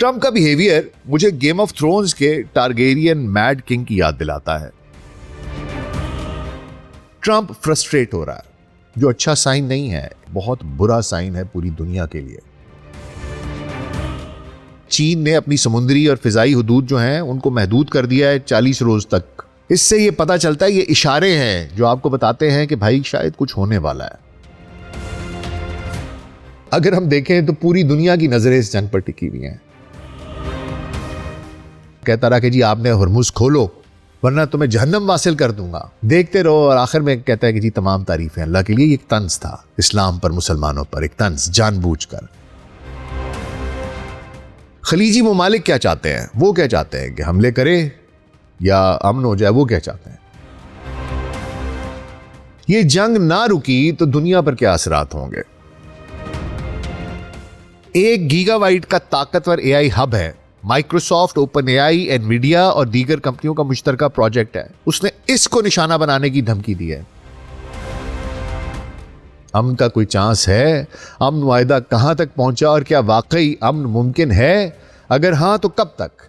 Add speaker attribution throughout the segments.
Speaker 1: Trump کا behaviour مجھے game of Thrones کے ٹارگیرین میڈ کنگ کی یاد دلاتا ہے. ٹرمپ فرسٹریٹ ہو رہا ہے، جو اچھا سائن نہیں ہے، بہت برا سائن ہے پوری دنیا کے لیے. چین نے اپنی سمندری اور فضائی حدود جو ہیں ان کو محدود کر دیا ہے 40 روز تک. اس سے یہ پتا چلتا ہے، یہ اشارے ہیں جو آپ کو بتاتے ہیں کہ بھائی شاید کچھ ہونے والا ہے. اگر ہم دیکھیں تو پوری دنیا کی نظریں اس جنگ پر ٹکی ہوئی ہیں. کہتا رہا کہ جی آپ نے ہرمز کھولو ورنہ تمہیں جہنم واصل کر دوں گا، دیکھتے رہو. اور آخر میں کہتا ہے کہ جی تمام تعریفیں اللہ کے لیے. یہ ایک طنز تھا اسلام پر، مسلمانوں پر، ایک طنز جان بوجھ کر. خلیجی ممالک کیا چاہتے ہیں؟ وہ کیا چاہتے ہیں کہ حملے کرے یا امن ہو جائے؟ وہ کیا چاہتے ہیں؟ یہ جنگ نہ رکی تو دنیا پر کیا اثرات ہوں گے؟ 1 گیگا بائٹ کا طاقتور اے آئی ہب ہے. مائکروسافٹ، اوپن اے آئی، انویڈیا اور دیگر کمپنیوں کا مشترکہ پروجیکٹ ہے. اس نے اس کو نشانہ بنانے کی دھمکی دی ہے. امن کا کوئی چانس ہے؟ امن معاہدہ کہاں تک پہنچا اور کیا واقعی امن ممکن ہے؟ اگر ہاں تو کب تک؟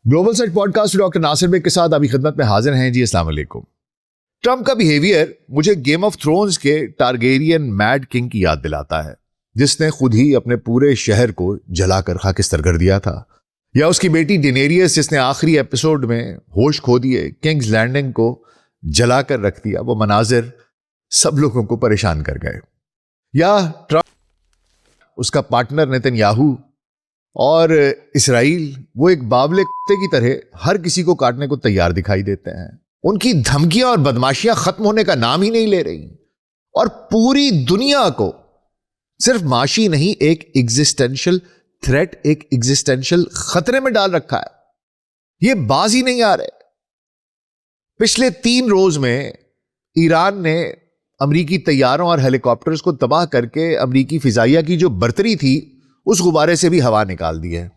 Speaker 1: Global search podcast doctor Nasir Baig کے ساتھ ابھی خدمت میں حاضر ہیں. جی السلام علیکم. ٹرمپ کا بیہیویئر مجھے گیم آف تھرونز کے ٹارگیرین میڈ کنگ کی یاد دلاتا ہے، جس نے خود ہی اپنے پورے شہر کو جلا کر خاکستر کر دیا تھا. یا اس کی بیٹی ڈینیریس جس نے آخری ایپیسوڈ میں ہوش کھو دیے، کنگز لینڈنگ کو جلا کر رکھ دیا. وہ مناظر سب لوگوں کو پریشان کر گئے. یا ٹرمپ، اس کا پارٹنر نیتن یاہو اور اسرائیل، وہ ایک باولے کتے کی طرح ہر کسی کو کاٹنے کو تیار دکھائی دیتے ہیں. ان کی دھمکیاں اور بدماشیاں ختم ہونے کا نام ہی نہیں لے رہی، اور پوری دنیا کو صرف معاشی نہیں، ایک ایگزسٹینشل تھریٹ، ایک ایگزسٹینشل خطرے میں ڈال رکھا ہے. یہ باز ہی نہیں آ رہے. پچھلے 3 روز میں ایران نے امریکی طیاروں اور ہیلی کاپٹرز کو تباہ کر کے امریکی فضائیہ کی جو برتری تھی اس غبارے سے بھی ہوا نکال دی ہے.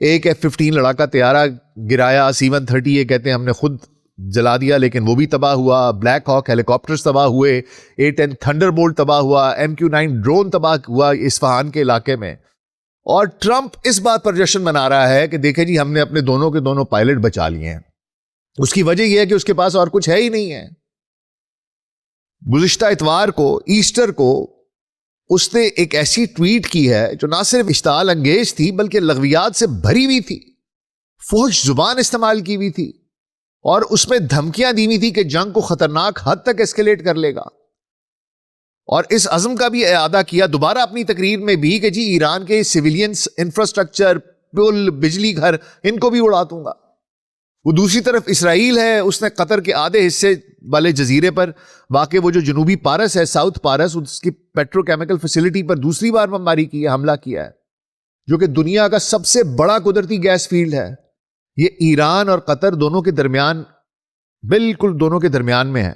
Speaker 1: ایک F-15 لڑاکا طیارہ گرایا، C-130 یہ کہتے ہیں ہم نے خود جلا دیا، لیکن وہ بھی تباہ ہوا. بلیک ہاک ہیلی کاپٹرز تباہ ہوئے، A-10 تھنڈر بولٹ تباہ ہوا، MQ-9 ڈرون تباہ ہوا اصفہان کے علاقے میں. اور ٹرمپ اس بات پر جشن منا رہا ہے کہ دیکھیں جی ہم نے اپنے دونوں کے دونوں پائلٹ بچا لیے ہیں. اس کی وجہ یہ ہے کہ اس کے پاس اور کچھ ہے ہی نہیں ہے. گزشتہ اتوار کو، ایسٹر کو، اس نے ایک ایسی ٹویٹ کی ہے جو نہ صرف اشتعال انگیز تھی بلکہ لغویات سے بھری ہوئی تھی. فحش زبان استعمال کی ہوئی تھی اور اس میں دھمکیاں دی ہوئی تھی کہ جنگ کو خطرناک حد تک اسکیلیٹ کر لے گا. اور اس عزم کا بھی اعادہ کیا دوبارہ اپنی تقریر میں بھی کہ جی ایران کے سیویلینز، انفراسٹرکچر، پل، بجلی گھر، ان کو بھی اڑا دوں گا. وہ دوسری طرف اسرائیل ہے، اس نے قطر کے آدھے حصے والے جزیرے پر واقع وہ جو جنوبی پارس ہے، ساؤتھ پارس، اس کی پیٹرو کیمیکل فیسلٹی پر دوسری بار بمباری کی ہے، حملہ کیا ہے، جو کہ دنیا کا سب سے بڑا قدرتی گیس فیلڈ ہے. یہ ایران اور قطر دونوں کے درمیان، بالکل دونوں کے درمیان میں ہے.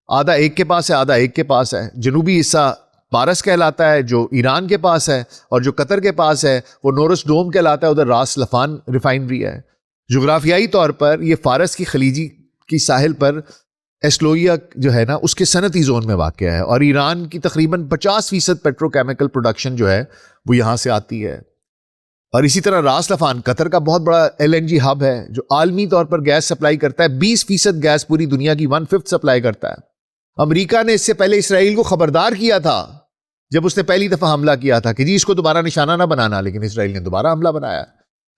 Speaker 1: آدھا ایک کے پاس ہے، آدھا ایک کے پاس ہے. جنوبی حصہ پارس کہلاتا ہے جو ایران کے پاس ہے، اور جو قطر کے پاس ہے وہ نورس ڈوم کہلاتا ہے، ادھر راس لفان ریفائنری ہے. جغرافیائی طور پر یہ فارس کی خلیجی کی ساحل پر ایسلویا جو ہے نا اس کے صنعتی زون میں واقع ہے، اور ایران کی تقریباً 50% پیٹرو کیمیکل پروڈکشن جو ہے وہ یہاں سے آتی ہے. اور اسی طرح راس لفان قطر کا بہت بڑا LNG ہب ہے جو عالمی طور پر گیس سپلائی کرتا ہے. 20% گیس پوری دنیا کی 1/5 سپلائی کرتا ہے. امریکہ نے اس سے پہلے اسرائیل کو خبردار کیا تھا جب اس نے پہلی دفعہ حملہ کیا تھا کہ جی اس کو دوبارہ نشانہ نہ بنانا، لیکن اسرائیل نے دوبارہ حملہ بنایا.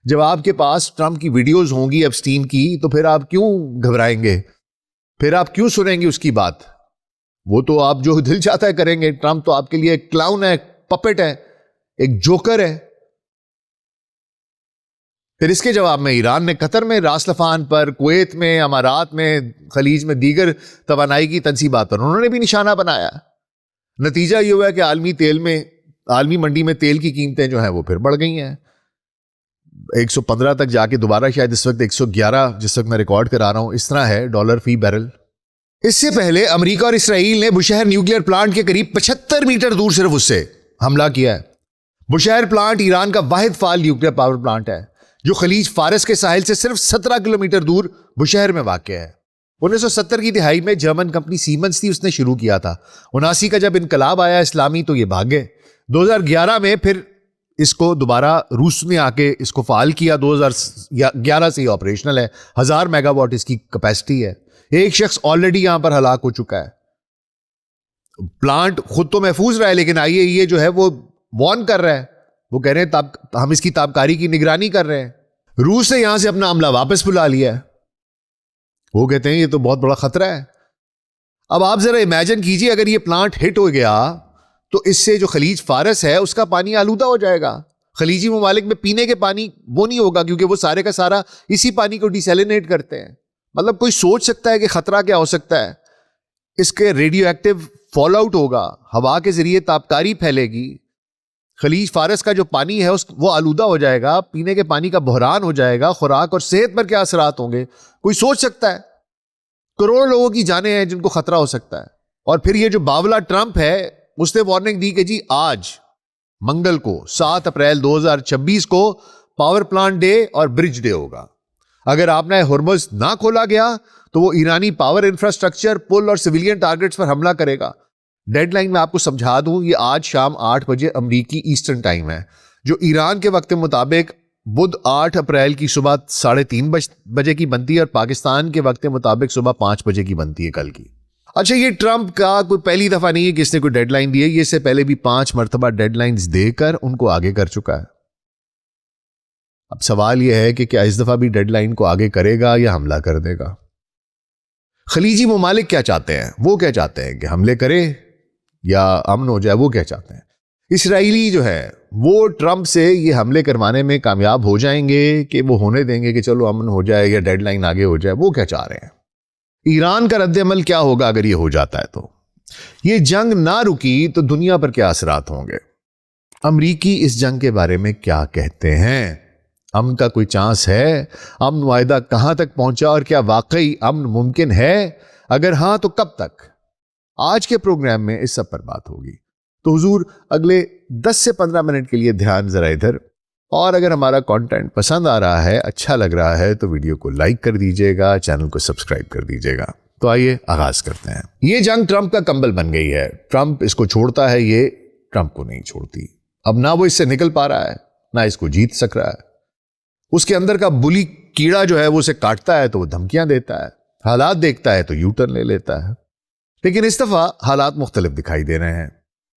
Speaker 1: جب آپ کے پاس ٹرمپ کی ویڈیوز ہوں گی ایپسٹین کی تو پھر آپ کیوں گھبرائیں گے؟ پھر آپ کیوں سنیں گے اس کی بات؟ وہ تو آپ جو دل چاہتا ہے کریں گے. ٹرمپ تو آپ کے لیے ایک کلاؤن ہے، ایک پپٹ ہے، ایک جوکر ہے. پھر اس کے جواب میں ایران نے قطر میں، راس لفان پر، کویت میں، امارات میں، خلیج میں دیگر توانائی کی تنصیبات پر انہوں نے بھی نشانہ بنایا. نتیجہ یہ ہوا ہے کہ عالمی منڈی میں تیل کی قیمتیں جو ہیں وہ پھر بڑھ گئی ہیں. 115 تک جا کے دوبارہ شاید اس وقت 111 جس وقت میں ریکارڈ کرا رہا ہوں اس طرح ہے ڈالر فی بیرل. اس سے پہلے امریکہ اور اسرائیل نے بشہر نیوکلیئر پلانٹ کے قریب 75 میٹر دور صرف اس سے حملہ کیا ہے. بشہر پلانٹ ایران کا واحد فعال نیوکلیئر پاور پلانٹ ہے جو خلیج فارس کے ساحل سے صرف 17 کلومیٹر دور بشہر میں واقع ہے. 1970 کی دہائی میں جرمن کمپنی سیمنز تھی، اس نے شروع کیا تھا. 79 کا جب انقلاب آیا اسلامی تو یہ بھاگ گئے. 2011 میں پھر اس کو دوبارہ روس نے آ کے اس کو فعال کیا. 2011 سے یہ آپریشنل ہے. 1000 میگا واٹ اس کی کیپیسٹی ہے. ایک شخص آلریڈی یہاں پر ہلاک ہو چکا ہے. پلانٹ خود تو محفوظ رہا ہے لیکن IAEA جو ہے وہ وارن کر رہا ہے. وہ کہہ رہے ہیں ہم اس کی تابکاری کی نگرانی کر رہے ہیں. روس نے یہاں سے اپنا عملہ واپس بلا لیا ہے. وہ کہتے ہیں یہ تو بہت بڑا خطرہ ہے. اب آپ ذرا امیجن کیجئے اگر یہ پلانٹ ہٹ ہو گیا تو اس سے جو خلیج فارس ہے اس کا پانی آلودہ ہو جائے گا. خلیجی ممالک میں پینے کے پانی وہ نہیں ہوگا کیونکہ وہ سارے کا سارا اسی پانی کو ڈیسیلینیٹ کرتے ہیں. مطلب کوئی سوچ سکتا ہے کہ خطرہ کیا ہو سکتا ہے. اس کے ریڈیو ایکٹیو فال آؤٹ ہوگا, ہوا کے ذریعے تابکاری پھیلے گی, خلیج فارس کا جو پانی ہے وہ آلودہ ہو جائے گا, پینے کے پانی کا بحران ہو جائے گا, خوراک اور صحت پر کیا اثرات ہوں گے کوئی سوچ سکتا ہے. کروڑوں لوگوں کی جانیں ہیں جن کو خطرہ ہو سکتا ہے. اور پھر یہ جو باولا ٹرمپ ہے اس نے وارننگ دی کہ جی آج منگل کو 7 اپریل 2026 کو پاور پلانٹ ڈے اور برج ڈے ہوگا. اگر آپ نے ہرمز نہ کھولا گیا تو وہ ایرانی پاور انفراسٹرکچر, پل اور سویلین ٹارگٹس پر حملہ کرے گا. ڈیڈ لائن میں آپ کو سمجھا دوں, یہ آج شام 8 بجے امریکی ایسٹرن ٹائم ہے, جو ایران کے وقت مطابق بدھ 8 اپریل کی صبح 3:30 بجے کی بنتی ہے اور پاکستان کے وقت مطابق صبح 5 بجے کی بنتی ہے کل کی. اچھا, یہ ٹرمپ کا کوئی پہلی دفعہ نہیں ہے کہ اس نے کوئی ڈیڈ لائن دی ہے, یہ اس سے پہلے بھی 5 مرتبہ ڈیڈ لائنز دے کر ان کو آگے کر چکا ہے. اب سوال یہ ہے کہ کیا اس دفعہ بھی ڈیڈ لائن کو آگے کرے گا یا حملہ کر دے گا. خلیجی ممالک کیا چاہتے ہیں؟ وہ کیا چاہتے ہیں کہ حملے کرے یا امن ہو جائے؟ وہ کیا چاہتے ہیں؟ اسرائیلی جو ہے وہ ٹرمپ سے یہ حملے کروانے میں کامیاب ہو جائیں گے کہ وہ ہونے دیں گے کہ چلو امن ہو جائے یا ڈیڈ لائن آگے ہو جائے؟ وہ کیا چاہ رہے ہیں؟ ایران کا رد عمل کیا ہوگا اگر یہ ہو جاتا ہے تو؟ یہ جنگ نہ رکی تو دنیا پر کیا اثرات ہوں گے؟ امریکی اس جنگ کے بارے میں کیا کہتے ہیں؟ امن کا کوئی چانس ہے؟ امن معاہدہ کہاں تک پہنچا اور کیا واقعی امن ممکن ہے؟ اگر ہاں تو کب تک؟ آج کے پروگرام میں اس سب پر بات ہوگی. تو حضور اگلے 10 سے 15 منٹ کے لیے دھیان ذرا ادھر, اور اگر ہمارا کانٹینٹ پسند آ رہا ہے, اچھا لگ رہا ہے تو ویڈیو کو لائک کر دیجئے گا, چینل کو سبسکرائب کر دیجئے گا. تو آئیے آغاز کرتے ہیں. یہ جنگ ٹرمپ کا کمبل بن گئی ہے. ٹرمپ اس کو چھوڑتا ہے, یہ ٹرمپ کو نہیں چھوڑتی. اب نہ وہ اس سے نکل پا رہا ہے نہ اس کو جیت سک رہا ہے. اس کے اندر کا بلی کیڑا جو ہے وہ اسے کاٹتا ہے تو وہ دھمکیاں دیتا ہے, حالات دیکھتا ہے تو یو ٹرن لے لیتا ہے. لیکن اس دفعہ حالات مختلف دکھائی دے رہے ہیں.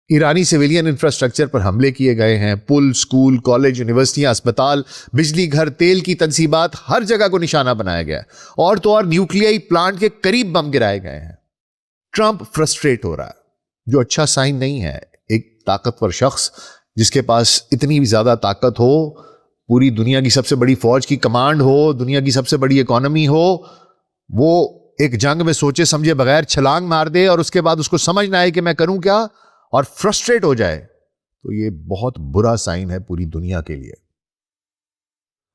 Speaker 1: ایرانی سویلین انفراسٹرکچر پر حملے کیے گئے ہیں. پل, سکول, کالج, یونیورسٹیاں, اسپتال, بجلی گھر, تیل کی تنصیبات, ہر جگہ کو نشانہ بنایا گیا ہے. اور تو اور نیوکلیائی پلانٹ کے قریب بم گرائے گئے ہیں. ٹرمپ فرسٹریٹ ہو رہا ہے, جو اچھا سائن نہیں ہے. ایک طاقتور شخص جس کے پاس اتنی بھی زیادہ طاقت ہو, پوری دنیا کی سب سے بڑی فوج کی کمانڈ ہو, دنیا کی سب سے بڑی اکانومی ہو, وہ ایک جنگ میں سوچے سمجھے بغیر چھلانگ مار دے اور اس کے بعد اس کو سمجھ نہ آئے کہ میں کروں کیا, اور فرسٹریٹ ہو جائے, تو یہ بہت برا سائن ہے پوری دنیا کے لیے.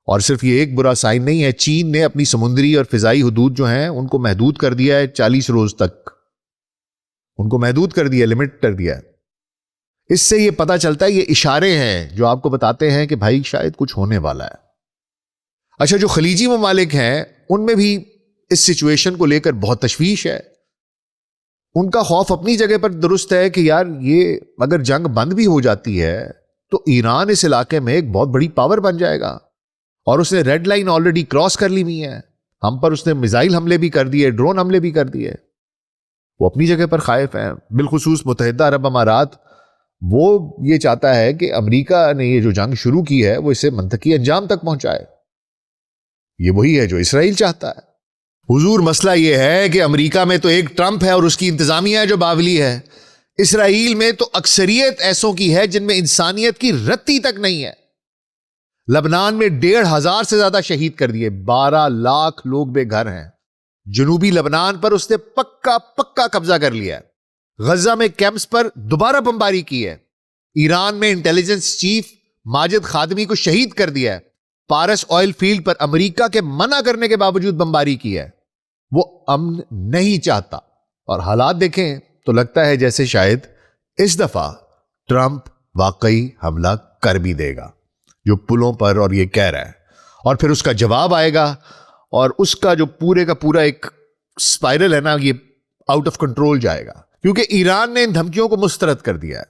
Speaker 1: اور صرف یہ ایک برا سائن نہیں ہے, چین نے اپنی سمندری اور فضائی حدود جو ہیں ان کو محدود کر دیا ہے. 40 روز تک ان کو محدود کر دیا, لمٹ کر دیا ہے. اس سے یہ پتا چلتا ہے, یہ اشارے ہیں جو آپ کو بتاتے ہیں کہ بھائی شاید کچھ ہونے والا ہے. اچھا, جو خلیجی ممالک ہیں ان میں بھی اس سچویشن کو لے کر بہت تشویش ہے. ان کا خوف اپنی جگہ پر درست ہے کہ یار یہ اگر جنگ بند بھی ہو جاتی ہے تو ایران اس علاقے میں ایک بہت بڑی پاور بن جائے گا, اور اس نے ریڈ لائن آلریڈی کراس کر لی ہوئی ہے. ہم پر اس نے میزائل حملے بھی کر دیے, ڈرون حملے بھی کر دیے. وہ اپنی جگہ پر خائف ہیں. بالخصوص متحدہ عرب امارات, وہ یہ چاہتا ہے کہ امریکہ نے یہ جو جنگ شروع کی ہے وہ اسے منطقی انجام تک پہنچائے. یہ وہی ہے جو اسرائیل چاہتا ہے. حضور مسئلہ یہ ہے کہ امریکہ میں تو ایک ٹرمپ ہے اور اس کی انتظامیہ جو باولی ہے. اسرائیل میں تو اکثریت ایسوں کی ہے جن میں انسانیت کی رتی تک نہیں ہے. لبنان میں 1,500 سے زیادہ شہید کر دیے, 12 لاکھ لوگ بے گھر ہیں. جنوبی لبنان پر اس نے پکا قبضہ کر لیا ہے. غزہ میں کیمپس پر دوبارہ بمباری کی ہے. ایران میں انٹیلیجنس چیف ماجد خادمی کو شہید کر دیا ہے. پارس آئل فیلڈ پر امریکہ کے منع کرنے کے باوجود بمباری کی ہے. وہ امن نہیں چاہتا, اور حالات دیکھیں تو لگتا ہے جیسے شاید اس دفعہ ٹرمپ واقعی حملہ کر بھی دے گا جو پلوں پر, اور یہ کہہ رہا ہے. اور پھر اس کا جواب آئے گا, اور اس کا جو پورے کا پورا ایک اسپائرل ہے نا یہ آؤٹ آف کنٹرول جائے گا، کیونکہ ایران نے ان دھمکیوں کو مسترد کر دیا ہے.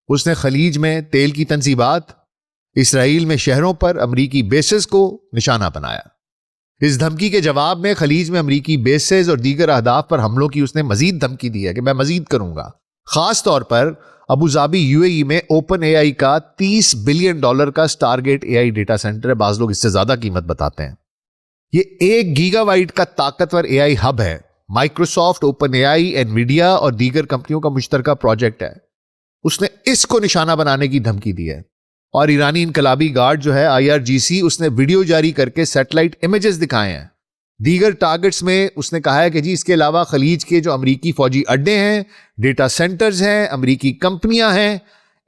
Speaker 1: اس نے خلیج میں تیل کی تنصیبات، اسرائیل میں شہروں پر امریکی بیسز کو نشانہ بنایا. اس دھمکی کے جواب میں خلیج میں امریکی بیسز اور دیگر اہداف پر حملوں کی اس نے مزید دھمکی دی ہے کہ میں مزید کروں گا. خاص طور پر ابو ظبی UAE میں اوپن AI کا $30 بلین کا Stargate AI data centre ہے. بعض لوگ اس سے زیادہ قیمت بتاتے ہیں. یہ 1 گیگا وائٹ کا طاقتور AI ہب ہے. مائکروسافٹ، اوپن AI، انویڈیا اور دیگر کمپنیوں کا مشترکہ پروجیکٹ ہے. اس نے اس کو نشانہ بنانے کی دھمکی دی ہے. اور ایرانی انقلابی گارڈ جو ہے IRGC، اس نے ویڈیو جاری کر کے سیٹلائٹ امیجز دکھائے ہیں. دیگر ٹارگٹس میں اس نے کہا ہے کہ جی اس کے علاوہ خلیج کے جو امریکی فوجی اڈے ہیں، ڈیٹا سینٹرز ہیں، امریکی کمپنیاں ہیں،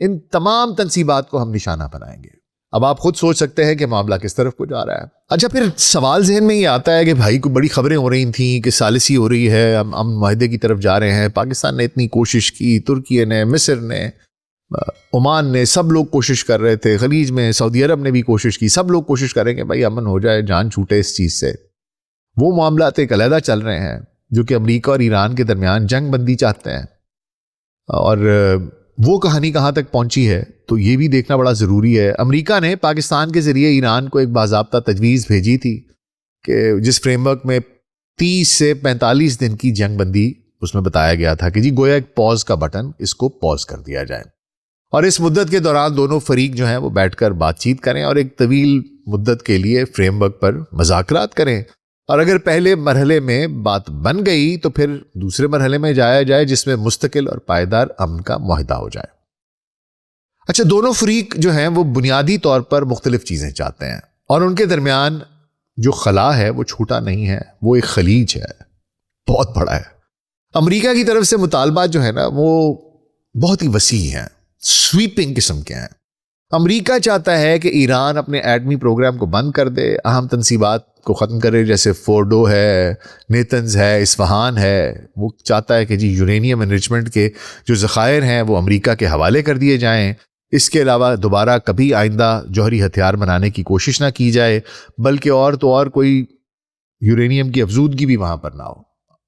Speaker 1: ان تمام تنصیبات کو ہم نشانہ بنائیں گے. اب آپ خود سوچ سکتے ہیں کہ معاملہ کس طرف کو جا رہا ہے. اچھا، پھر سوال ذہن میں یہ آتا ہے کہ بھائی کو بڑی خبریں ہو رہی تھیں کہ ثالثی ہو رہی ہے، ہم امن معاہدے کی طرف جا رہے ہیں، پاکستان نے اتنی کوشش کی، ترکی نے، مصر نے، عمان نے، سب لوگ کوشش کر رہے تھے، خلیج میں سعودی عرب نے بھی کوشش کی، سب لوگ کوشش کریں کہ بھائی امن ہو جائے، جان چھوٹے اس چیز سے. وہ معاملات ایک علیحدہ چل رہے ہیں جو کہ امریکہ اور ایران کے درمیان جنگ بندی چاہتے ہیں. اور وہ کہانی کہاں تک پہنچی ہے تو یہ بھی دیکھنا بڑا ضروری ہے. امریکہ نے پاکستان کے ذریعے ایران کو ایک باضابطہ تجویز بھیجی تھی کہ جس فریم ورک میں 30 سے 45 دن کی جنگ بندی اس میں بتایا گیا تھا کہ جی گویا ایک پاز کا بٹن، اس کو پاز کر دیا جائے اور اس مدت کے دوران دونوں فریق جو ہیں وہ بیٹھ کر بات چیت کریں اور ایک طویل مدت کے لیے فریم ورک پر مذاکرات کریں. اور اگر پہلے مرحلے میں بات بن گئی تو پھر دوسرے مرحلے میں جایا جائے جس میں مستقل اور پائیدار امن کا معاہدہ ہو جائے. اچھا، دونوں فریق جو ہیں وہ بنیادی طور پر مختلف چیزیں چاہتے ہیں اور ان کے درمیان جو خلا ہے وہ چھوٹا نہیں ہے، وہ ایک خلیج ہے، بہت بڑا ہے. امریکہ کی طرف سے مطالبات جو ہے نا وہ بہت ہی وسیع ہیں، سویپنگ قسم کے ہیں. امریکہ چاہتا ہے کہ ایران اپنے ایٹمی پروگرام کو بند کر دے، اہم تنصیبات کو ختم کرے، جیسے فورڈو ہے، نیتنز ہے، اصفہان ہے. وہ چاہتا ہے کہ جی یورینیم انریچمنٹ کے جو ذخائر ہیں وہ امریکہ کے حوالے کر دیے جائیں. اس کے علاوہ دوبارہ کبھی آئندہ جوہری ہتھیار بنانے کی کوشش نہ کی جائے، بلکہ اور کوئی یورینیم کی افزودگی بھی وہاں پر نہ ہو،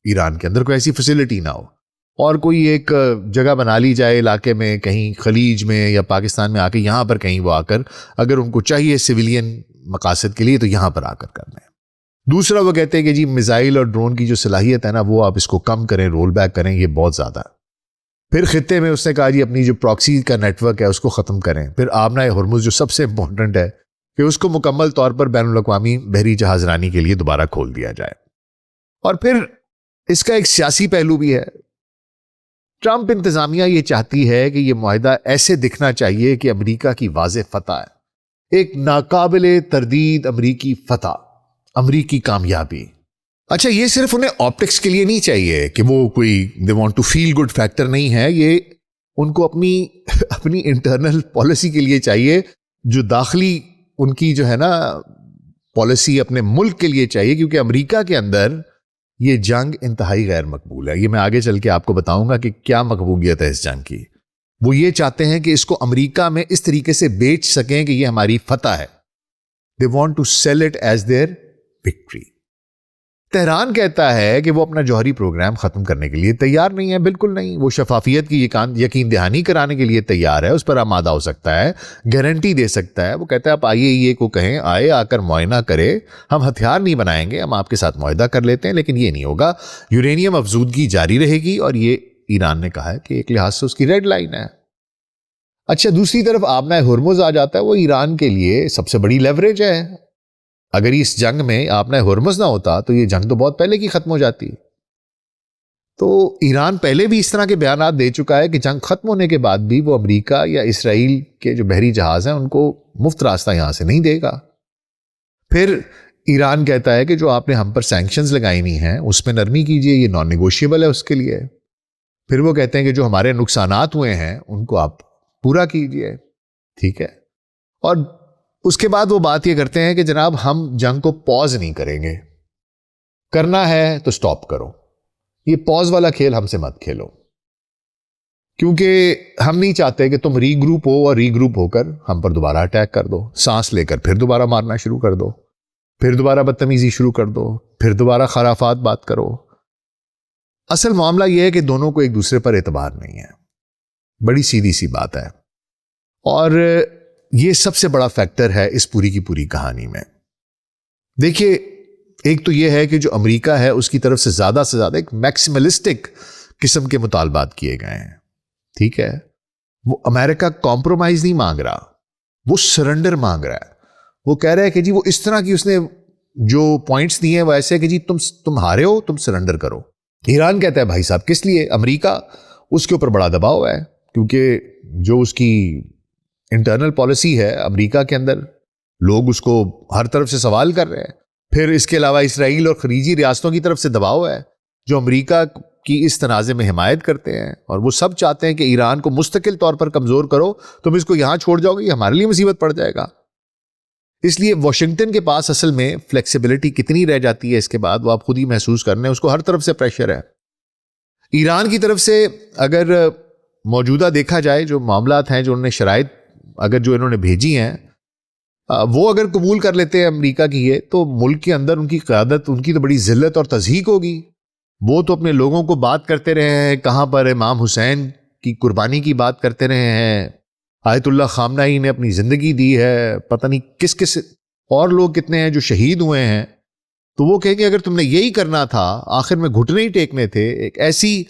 Speaker 1: ایران کے اندر کوئی ایسی فیسلٹی نہ ہو، اور کوئی ایک جگہ بنا لی جائے علاقے میں، کہیں خلیج میں یا پاکستان میں آ کے یہاں پر کہیں وہ آ کر اگر ان کو چاہیے سویلین مقاصد کے لیے تو یہاں پر آ کر کرنا ہے. دوسرا وہ کہتے ہیں کہ جی میزائل اور ڈرون کی جو صلاحیت ہے نا وہ آپ اس کو کم کریں، رول بیک کریں، یہ بہت زیادہ ہے. پھر خطے میں اس نے کہا جی اپنی جو پراکسی کا نیٹ ورک ہے اس کو ختم کریں. پھر آبنہ ہرمز جو سب سے امپورٹنٹ ہے کہ اس کو مکمل طور پر بین الاقوامی بحری جہاز رانی کے لیے دوبارہ کھول دیا جائے. اور پھر اس کا ایک سیاسی پہلو بھی ہے. ٹرمپ انتظامیہ یہ چاہتی ہے کہ یہ معاہدہ ایسے دکھنا چاہیے کہ امریکہ کی واضح فتح ہے، ایک ناقابل تردید امریکی فتح، امریکی کامیابی. اچھا، یہ صرف انہیں آپٹکس کے لیے نہیں چاہیے کہ وہ کوئی they want to feel good factor نہیں ہے، یہ ان کو اپنی انٹرنل پالیسی کے لیے چاہیے، جو داخلی ان کی جو ہے نا پالیسی اپنے ملک کے لیے چاہیے، کیونکہ امریکہ کے اندر یہ جنگ انتہائی غیر مقبول ہے. یہ میں آگے چل کے آپ کو بتاؤں گا کہ کیا مقبولیت ہے اس جنگ کی. وہ یہ چاہتے ہیں کہ اس کو امریکہ میں اس طریقے سے بیچ سکیں کہ یہ ہماری فتح ہے. They want to sell it as their victory. Tehran کہتا ہے کہ وہ اپنا جوہری پروگرام ختم کرنے کے لیے تیار نہیں ہے، بالکل نہیں. وہ شفافیت کی یقین دہانی کرانے کے لیے تیار ہے، اس پر آمادہ ہو سکتا ہے، گارنٹی دے سکتا ہے. وہ کہتا ہے آپ IAEA کو کہیں آ کر معائنہ کرے، ہم ہتھیار نہیں بنائیں گے، ہم آپ کے ساتھ معاہدہ کر لیتے ہیں، لیکن یہ نہیں ہوگا. یورینیم افزودگی جاری رہے گی اور یہ ایران نے کہا ہے کہ ایک لحاظ سے اس کی ریڈ لائن ہے. اچھا، دوسری طرف آبنہ ہرمز آ جاتا ہے، وہ ایران کے لیے سب سے بڑی لیوریج ہے. اگر اس جنگ میں آبنہ ہرمز نہ ہوتا تو یہ جنگ تو بہت پہلے کی ختم ہو جاتی. تو ایران پہلے بھی اس طرح کے بیانات دے چکا ہے کہ جنگ ختم ہونے کے بعد بھی وہ امریکہ یا اسرائیل کے جو بحری جہاز ہیں ان کو مفت راستہ یہاں سے نہیں دے گا. پھر ایران کہتا ہے کہ جو آپ نے ہم پر سینکشنز لگائی ہوئی ہیں اس میں نرمی کیجئے، یہ نان نیگوشیبل ہے اس کے لیے. پھر وہ کہتے ہیں کہ جو ہمارے نقصانات ہوئے ہیں ان کو آپ پورا کیجئے، ٹھیک ہے. اور اس کے بعد وہ بات یہ کرتے ہیں کہ جناب ہم جنگ کو پاز نہیں کریں گے، کرنا ہے تو سٹاپ کرو، یہ پاز والا کھیل ہم سے مت کھیلو، کیونکہ ہم نہیں چاہتے کہ تم ری گروپ ہو اور ری گروپ ہو کر ہم پر دوبارہ اٹیک کر دو، سانس لے کر پھر دوبارہ مارنا شروع کر دو، پھر دوبارہ بدتمیزی شروع کر دو، پھر دوبارہ خرافات بات کرو. اصل معاملہ یہ ہے کہ دونوں کو ایک دوسرے پر اعتبار نہیں ہے. بڑی سیدھی سی بات ہے. اور یہ سب سے بڑا فیکٹر ہے اس پوری کی پوری کہانی میں. دیکھیے ایک تو یہ ہے کہ جو امریکہ ہے اس کی طرف سے زیادہ ایک میکسیملسٹک قسم کے مطالبات کیے گئے ہیں. ٹھیک ہے, وہ امریکہ کمپرومائز نہیں مانگ رہا, وہ سرنڈر مانگ رہا ہے. وہ کہہ رہا ہے کہ جی وہ اس طرح کی اس نے جو پوائنٹس دیے ہیں وہ ایسے کہ جی تم ہارے ہو, تم سرنڈر کرو. ایران کہتا ہے بھائی صاحب کس لیے, امریکہ اس کے اوپر بڑا دباؤ ہے کیونکہ جو اس کی انٹرنل پالیسی ہے امریکہ کے اندر, لوگ اس کو ہر طرف سے سوال کر رہے ہیں. پھر اس کے علاوہ اسرائیل اور خلیجی ریاستوں کی طرف سے دباؤ ہے جو امریکہ کی اس تنازع میں حمایت کرتے ہیں, اور وہ سب چاہتے ہیں کہ ایران کو مستقل طور پر کمزور کرو, تم اس کو یہاں چھوڑ جاؤ گے یہ ہمارے لیے مصیبت پڑ جائے گا. اس لیے واشنگٹن کے پاس اصل میں فلیکسیبلٹی کتنی رہ جاتی ہے اس کے بعد وہ آپ خود ہی محسوس کرنے, اس کو ہر طرف سے پریشر ہے. ایران کی طرف سے اگر موجودہ دیکھا جائے جو معاملات ہیں, جو انہوں نے شرائط اگر جو انہوں نے بھیجی ہیں وہ اگر قبول کر لیتے ہیں امریکہ کی یہ, تو ملک کے اندر ان کی قیادت, ان کی تو بڑی ذلت اور تضحیق ہوگی. وہ تو اپنے لوگوں کو بات کرتے رہے ہیں, کہاں پر امام حسین کی قربانی کی بات کرتے رہے ہیں, آیت اللہ خامنہئی نے اپنی زندگی دی ہے, پتہ نہیں کس کس اور لوگ کتنے ہیں جو شہید ہوئے ہیں. تو وہ کہیں گے اگر تم نے یہی کرنا تھا, آخر میں گھٹنے ہی ٹیکنے تھے, ایک ایسی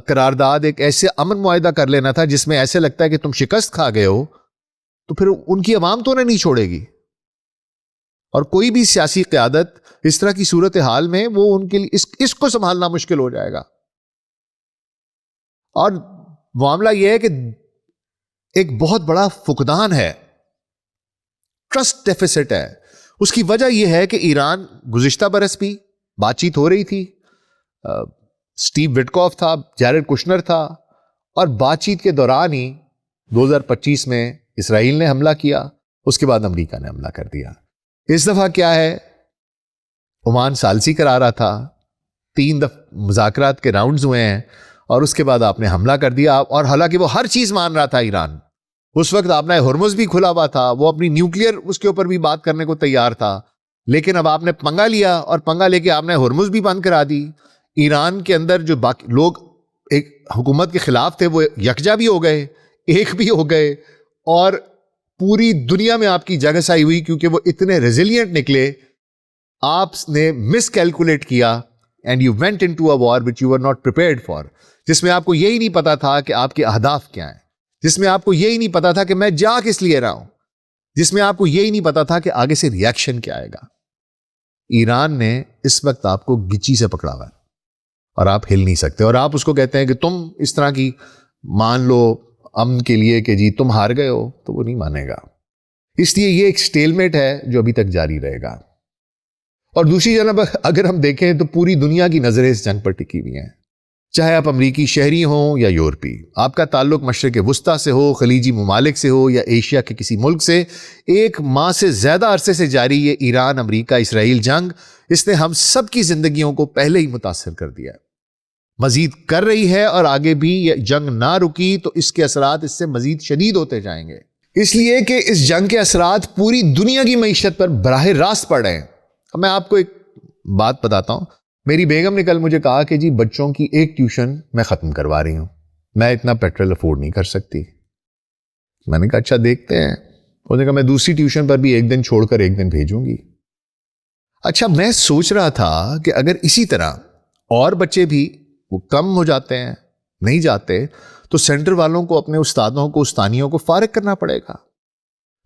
Speaker 1: قرارداد, ایک ایسے امن معاہدہ کر لینا تھا جس میں ایسے لگتا ہے کہ تم شکست کھا گئے ہو, تو پھر ان کی عوام تو انہیں نہیں چھوڑے گی. اور کوئی بھی سیاسی قیادت اس طرح کی صورتحال میں وہ ان کے لیے اس کو سنبھالنا مشکل ہو جائے گا. اور معاملہ یہ ہے کہ ایک بہت بڑا فقدان ہے, ٹرسٹ ڈیفیسٹ ہے. اس کی وجہ یہ ہے کہ ایران گزشتہ برس بھی بات چیت ہو رہی تھی, سٹیو وٹکوف تھا, جیرڈ کشنر تھا, اور بات چیت کے دوران ہی 2025 میں اسرائیل نے حملہ کیا, اس کے بعد امریکہ نے حملہ کر دیا. اس دفعہ کیا ہے, عمان ثالثی کرا رہا تھا, 3 مذاکرات کے راؤنڈز ہوئے ہیں, اور اس کے بعد آپ نے حملہ کر دیا. اور حالانکہ وہ ہر چیز مان رہا تھا ایران, اس وقت آپ نے ہرمز بھی کھلا ہوا تھا, وہ اپنی نیوکلیئر اس کے اوپر بھی بات کرنے کو تیار تھا, لیکن اب آپ نے پنگا لیا, اور پنگا لے کے آپ نے ہرمز بھی بند کرا دی. ایران کے اندر جو باقی لوگ ایک حکومت کے خلاف تھے وہ یکجا بھی ہو گئے, ایک بھی ہو گئے, اور پوری دنیا میں آپ کی جگہ سائی ہوئی کیونکہ وہ اتنے ریزیلینٹ نکلے. آپ نے مس کیلکولیٹ کیا and you went into a war which you are not prepared for, جس میں آپ کو یہی نہیں پتا تھا کہ آپ کے اہداف کیا ہیں, جس میں آپ کو یہی نہیں پتا تھا کہ میں جا کس لیے رہا ہوں, جس میں آپ کو یہی نہیں پتا تھا کہ آگے سے ریاکشن کیا آئے گا. ایران نے اس وقت آپ کو گچی سے پکڑا ہوا ہے اور آپ ہل نہیں سکتے, اور آپ اس کو کہتے ہیں کہ تم اس طرح کی مان لو امن کے لیے کہ جی تم ہار گئے ہو, تو وہ نہیں مانے گا. اس لیے یہ ایک سٹیلمیٹ ہے جو ابھی تک جاری رہے گا. اور دوسری جانب اگر ہم دیکھیں تو پوری دنیا کی نظریں اس جنگ پر ٹکی ہوئی ہیں, چاہے آپ امریکی شہری ہوں یا یورپی, آپ کا تعلق مشرق وسطیٰ سے ہو, خلیجی ممالک سے ہو, یا ایشیا کے کسی ملک سے. 1 ماہ سے زیادہ عرصے سے جاری یہ ایران امریکہ اسرائیل جنگ, اس نے ہم سب کی زندگیوں کو پہلے ہی متاثر کر دیا ہے, مزید کر رہی ہے, اور آگے بھی یہ جنگ نہ رکی تو اس کے اثرات اس سے مزید شدید ہوتے جائیں گے. اس لیے کہ اس جنگ کے اثرات پوری دنیا کی معیشت پر براہ راست پڑ رہے ہیں. میں آپ کو ایک بات بتاتا ہوں, میری بیگم نے کل مجھے کہا کہ جی بچوں کی ایک ٹیوشن میں ختم کروا رہی ہوں, میں اتنا پیٹرول افورڈ نہیں کر سکتی. میں نے کہا اچھا دیکھتے ہیں. انہوں نے کہا میں دوسری ٹیوشن پر بھی 1 دن چھوڑ کر 1 دن بھیجوں گی. اچھا میں سوچ رہا تھا کہ اگر اسی طرح اور بچے بھی وہ کم ہو جاتے ہیں, نہیں جاتے, تو سینٹر والوں کو اپنے استادوں کو, استانیوں کو فارغ کرنا پڑے گا.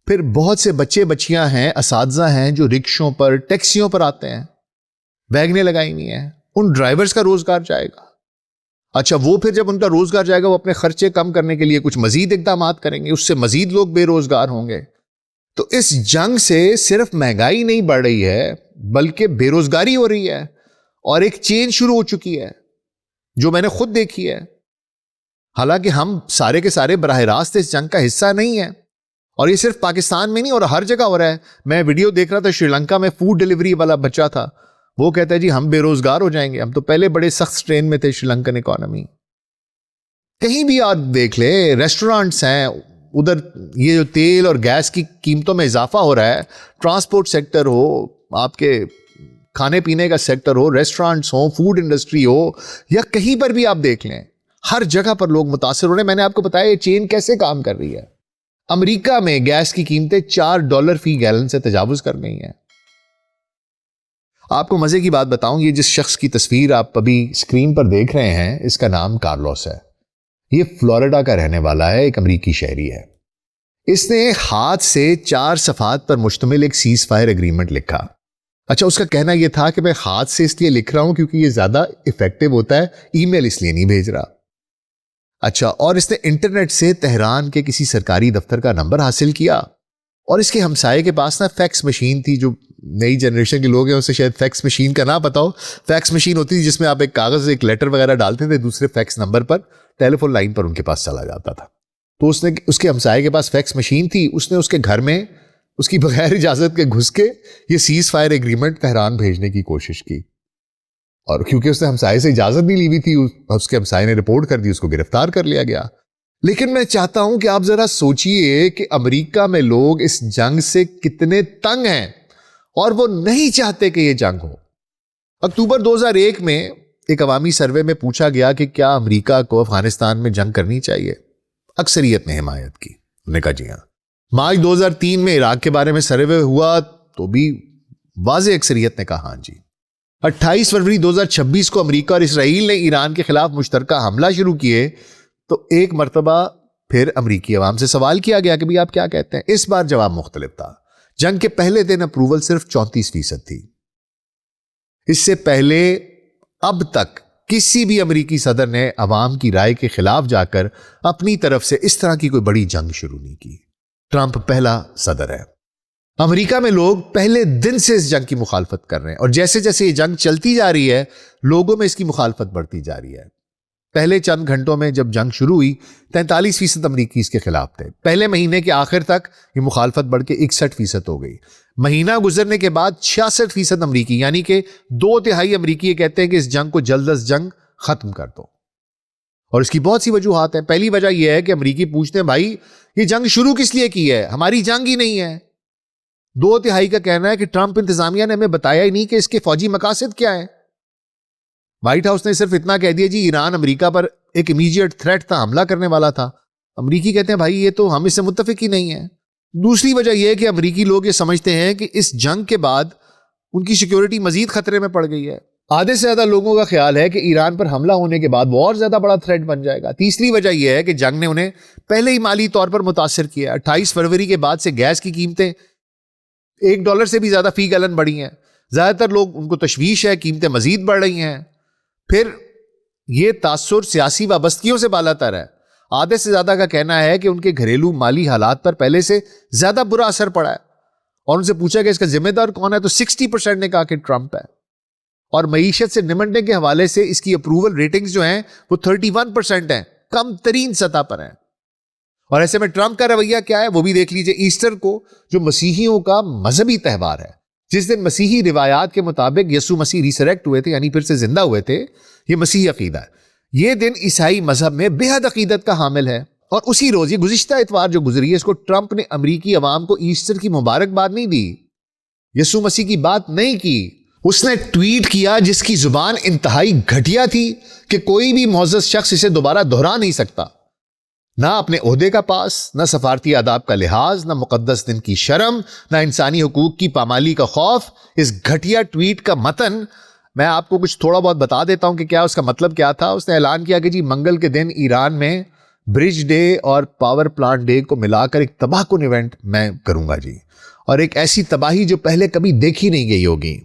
Speaker 1: پھر بہت سے بچے بچیاں ہیں, اساتذہ ہیں جو رکشوں پر, ٹیکسیوں پر آتے ہیں, ویگنیں لگائی ہوئی ہیں, ان ڈرائیورز کا روزگار جائے گا. اچھا وہ پھر جب ان کا روزگار جائے گا وہ اپنے خرچے کم کرنے کے لیے کچھ مزید اقدامات کریں گے, اس سے مزید لوگ بے روزگار ہوں گے. تو اس جنگ سے صرف مہنگائی نہیں بڑھ رہی ہے بلکہ بے روزگاری ہو رہی ہے, اور ایک چین شروع ہو چکی ہے جو میں نے خود دیکھی ہے. حالانکہ ہم سارے کے سارے براہ راست اس جنگ کا حصہ نہیں ہیں, اور یہ صرف پاکستان میں نہیں اور ہر جگہ ہو رہا ہے. میں ویڈیو دیکھ رہا تھا, شری لنکا میں فوڈ ڈیلیوری والا بچہ تھا, وہ کہتا ہے جی ہم بے روزگار ہو جائیں گے, ہم تو پہلے بڑے سخت سٹرین میں تھے شری لنکن اکانومی. کہیں بھی آپ دیکھ لیں, ریسٹورانٹس ہیں ادھر, یہ جو تیل اور گیس کی قیمتوں میں اضافہ ہو رہا ہے, ٹرانسپورٹ سیکٹر ہو, آپ کے کھانے پینے کا سیکٹر ہو، ریسٹورانٹس ہوں، فوڈ انڈسٹری ہو، یا کہیں پر بھی آپ دیکھ لیں، ہر جگہ پر لوگ متاثر ہو رہے ہیں۔ میں نے آپ کو بتایا یہ چین کیسے کام کر رہی ہے۔ امریکہ میں گیس کی قیمتیں $4 فی گیلن سے تجاوز کر گئی ہیں۔ آپ کو مزے کی بات بتاؤں، یہ جس شخص کی تصویر آپ ابھی اسکرین پر دیکھ رہے ہیں، اس کا نام کارلوس ہے۔ یہ فلوریڈا کا رہنے والا ہے، ایک امریکی شہری ہے۔ اس نے ہاتھ سے 4 صفحات پر مشتمل ایک سیز فائر ایگریمنٹ لکھا۔ اچھا، اس کا کہنا یہ تھا کہ میں ہاتھ سے اس لیے لکھ رہا ہوں کیونکہ یہ زیادہ افیکٹو ہوتا ہے، ای میل اس لیے نہیں بھیج رہا۔ اچھا، اور اس نے انٹرنیٹ سے تہران کے کسی سرکاری دفتر کا نمبر حاصل کیا، اور اس کے ہمسائے کے پاس نا فیکس مشین تھی۔ جو نئی جنریشن کے لوگ ہیں اسے شاید فیکس مشین کا نہ پتا ہو۔ فیکس مشین ہوتی تھی جس میں آپ ایک کاغذ، ایک لیٹر وغیرہ ڈالتے تھے، دوسرے فیکس نمبر پر ٹیلی فون لائن پر ان کے پاس چلا جاتا تھا۔ تو اس کے ہمسائے کے پاس فیکس مشین تھی، اس نے اس کے گھر میں اس کی بغیر اجازت کے گھس کے یہ سیز فائر ایگریمنٹ تہران بھیجنے کی کوشش کی، اور کیونکہ اس نے ہمسائے سے اجازت نہیں لی ہوئی تھی، اس کے ہمسائے نے رپورٹ کر دی، اس کو گرفتار کر لیا گیا۔ لیکن میں چاہتا ہوں کہ آپ ذرا سوچئے کہ امریکہ میں لوگ اس جنگ سے کتنے تنگ ہیں، اور وہ نہیں چاہتے کہ یہ جنگ ہو۔ اکتوبر 2001 میں ایک عوامی سروے میں پوچھا گیا کہ کیا امریکہ کو افغانستان میں جنگ کرنی چاہیے؟ اکثریت نے حمایت کی، انہوں نے کہا جی ہاں۔ مارچ 2003 میں عراق کے بارے میں سروے ہوا تو بھی واضح اکثریت نے کہا ہاں جی۔ 28 فروری 2026 کو امریکہ اور اسرائیل نے ایران کے خلاف مشترکہ حملہ شروع کیے تو ایک مرتبہ پھر امریکی عوام سے سوال کیا گیا کہ آپ کیا کہتے ہیں؟ اس بار جواب مختلف تھا۔ جنگ کے پہلے دن اپروول صرف 34% تھی۔ اس سے پہلے اب تک کسی بھی امریکی صدر نے عوام کی رائے کے خلاف جا کر اپنی طرف سے اس طرح کی کوئی بڑی جنگ شروع نہیں کی۔ ٹرمپ پہلا صدر ہے۔ امریکہ میں لوگ پہلے دن سے اس جنگ کی مخالفت کر رہے ہیں، اور جیسے جیسے یہ جنگ چلتی جا رہی ہے لوگوں میں اس کی مخالفت بڑھتی جا رہی ہے۔ پہلے چند گھنٹوں میں جب جنگ شروع ہوئی 43% امریکی اس کے خلاف تھے۔ پہلے مہینے کے آخر تک یہ مخالفت بڑھ کے 61% ہو گئی۔ مہینہ گزرنے کے بعد 66% امریکی، یعنی کہ 2/3 امریکی یہ کہتے ہیں کہ اس جنگ کو جلد از جنگ ختم کر دو۔ اور اس کی بہت سی وجوہات ہیں۔ پہلی وجہ یہ ہے کہ امریکی پوچھتے ہیں بھائی یہ جنگ شروع کس لیے کی ہے؟ ہماری جنگ ہی نہیں ہے۔ 2/3 کا کہنا ہے کہ ٹرمپ انتظامیہ نے ہمیں بتایا ہی نہیں کہ اس کے فوجی مقاصد کیا ہیں۔ وائٹ ہاؤس نے صرف اتنا کہہ دیا جی ایران امریکہ پر ایک امیجیٹ تھریٹ تھا، حملہ کرنے والا تھا۔ امریکی کہتے ہیں بھائی یہ تو ہم اس سے متفق ہی نہیں ہیں۔ دوسری وجہ یہ ہے کہ امریکی لوگ یہ سمجھتے ہیں کہ اس جنگ کے بعد ان کی سیکیورٹی مزید خطرے میں پڑ گئی ہے۔ آدھے سے زیادہ لوگوں کا خیال ہے کہ ایران پر حملہ ہونے کے بعد وہ اور زیادہ بڑا تھریٹ بن جائے گا۔ تیسری وجہ یہ ہے کہ جنگ نے انہیں پہلے ہی مالی طور پر متاثر کیا۔ 28 فروری کے بعد سے گیس کی قیمتیں $1 سے بھی زیادہ فی گیلن بڑھی ہیں۔ زیادہ تر لوگ ان کو تشویش ہے، قیمتیں مزید بڑھ رہی ہیں۔ پھر یہ تاثر سیاسی وابستگیوں سے بالا تر ہے۔ آدھے سے زیادہ کا کہنا ہے کہ ان کے گھریلو مالی حالات پر پہلے سے زیادہ برا اثر پڑا ہے، اور ان سے پوچھا کہ اس کا ذمہ دار کون ہے تو 60% نے کہا کہ ٹرمپ ہے۔ اور معیشت سے نمٹنے کے حوالے سے اس کی اپروول ریٹنگز جو ہیں وہ 31% ہیں، کم ترین سطح پر ہیں۔ اور ایسے میں ٹرمپ کا رویہ کیا ہے وہ بھی دیکھ لیجئے۔ ایسٹر کو جو مسیحیوں کا مذہبی تہوار ہے، جس دن مسیحی روایات کے مطابق یسوع مسیح ریسریکٹ ہوئے تھے، یعنی پھر سے زندہ ہوئے تھے، یہ مسیحی عقیدہ ہے۔ یہ دن عیسائی مذہب میں بے حد عقیدت کا حامل ہے، اور اسی روز یہ گزشتہ اتوار جو گزری ہے اس کو ٹرمپ نے امریکی عوام کو ایسٹر کی مبارکباد نہیں دی، یسوع مسیح کی بات نہیں کی۔ اس نے ٹویٹ کیا جس کی زبان انتہائی گھٹیا تھی کہ کوئی بھی معزز شخص اسے دوبارہ دہرا نہیں سکتا۔ نہ اپنے عہدے کا پاس، نہ سفارتی آداب کا لحاظ، نہ مقدس دن کی شرم، نہ انسانی حقوق کی پامالی کا خوف۔ اس گھٹیا ٹویٹ کا متن میں آپ کو کچھ تھوڑا بہت بتا دیتا ہوں کہ کیا اس کا مطلب کیا تھا۔ اس نے اعلان کیا کہ جی منگل کے دن ایران میں برج ڈے اور پاور پلانٹ ڈے کو ملا کر ایک تباہ کن ایونٹ میں کروں گا جی، اور ایک ایسی تباہی جو پہلے کبھی دیکھی نہیں گئی ہوگی۔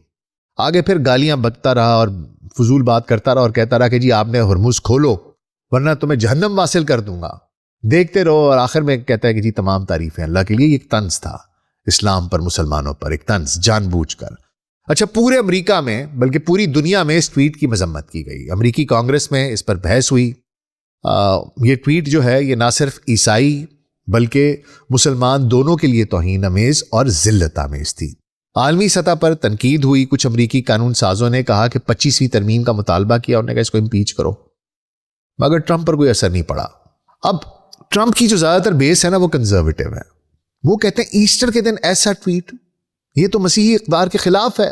Speaker 1: آگے پھر گالیاں بکتا رہا اور فضول بات کرتا رہا اور کہتا رہا کہ جی آپ نے ہرمز کھولو ورنہ تمہیں جہنم واصل کر دوں گا، دیکھتے رہو۔ اور آخر میں کہتا ہے کہ جی تمام تعریفیں اللہ کے لیے۔ ایک طنز تھا اسلام پر، مسلمانوں پر، ایک طنز جان بوجھ کر۔ اچھا، پورے امریکہ میں بلکہ پوری دنیا میں اس ٹویٹ کی مذمت کی گئی۔ امریکی کانگریس میں اس پر بحث ہوئی۔ یہ ٹویٹ جو ہے یہ نہ صرف عیسائی بلکہ مسلمان دونوں کے لیے توہین آمیز اور ذلت آمیز تھی۔ عالمی سطح پر تنقید ہوئی۔ کچھ امریکی قانون سازوں نے کہا کہ 25ویں ترمیم کا مطالبہ کیا، انہوں نے کہا اس کو امپیچ کرو، مگر ٹرمپ پر کوئی اثر نہیں پڑا۔ اب ٹرمپ کی جو زیادہ تر بیس ہے نا وہ کنزرویٹو ہے۔ وہ کہتے ہیں ایسٹر کے دن ایسا ٹویٹ، یہ تو مسیحی اقدار کے خلاف ہے۔